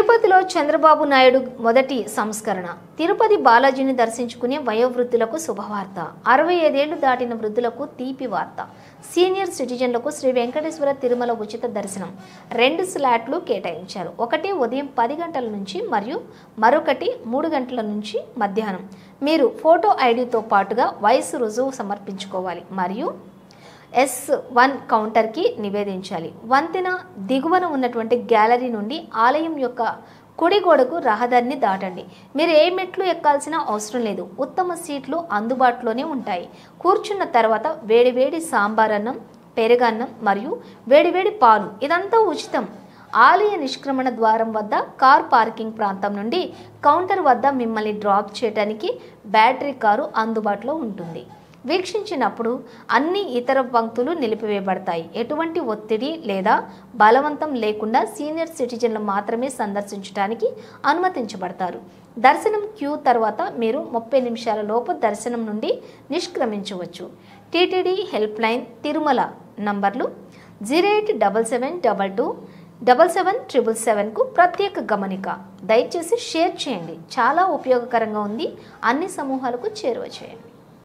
తిరుపతిలో చంద్రబాబు నాయుడు మొదటి సంస్కరణ. తిరుపతి బాలాజీని దర్శించుకునే వయోవృద్ధులకు శుభవార్త. 65 ఏళ్లు దాటిన వృద్ధులకు తీపి వార్త. సీనియర్ సిటిజన్లకు శ్రీ వెంకటేశ్వర తిరుమల ఉచిత దర్శనం 2 స్లాట్లు కేటాయించారు. ఒకటి ఉదయం 10 గంటల నుంచి మరియు మరొకటి 3 గంటల నుంచి మధ్యాహ్నం. మీరు ఫోటో ఐడితో పాటుగా వయసు రుజువు సమర్పించుకోవాలి మరియు S1 కౌంటర్కి నివేదించాలి. వంతెన దిగువన ఉన్నటువంటి గ్యాలరీ నుండి ఆలయం యొక్క కుడి గోడకు రహదారిని దాటండి. మీరు ఏ మెట్లు ఎక్కాల్సిన అవసరం లేదు. ఉత్తమ సీట్లు అందుబాటులోనే ఉంటాయి. కూర్చున్న తర్వాత వేడివేడి సాంబార్ అన్నం, పెరుగన్నం మరియు వేడివేడి పాలు ఇదంతా ఉచితం. ఆలయ నిష్క్రమణ ద్వారం వద్ద కార్ పార్కింగ్ ప్రాంతం నుండి కౌంటర్ వద్ద మిమ్మల్ని డ్రాప్ చేయడానికి బ్యాటరీ కారు అందుబాటులో ఉంటుంది. వీక్షించినప్పుడు అన్ని ఇతర పంక్తులు నిలిపివేయబడతాయి. ఎటువంటి ఒత్తిడి లేదా బలవంతం లేకుండా సీనియర్ సిటిజన్లు మాత్రమే సందర్శించడానికి అనుమతించబడతారు. దర్శనం క్యూ తర్వాత మీరు 30 నిమిషాల లోపు దర్శనం నుండి నిష్క్రమించవచ్చు. టీటీడీ హెల్ప్ లైన్ తిరుమల నంబర్లు 0877227777కు ప్రత్యేక గమనిక. దయచేసి షేర్ చేయండి. చాలా ఉపయోగకరంగా ఉంది. అన్ని సమూహాలకు చేరువ చేయండి.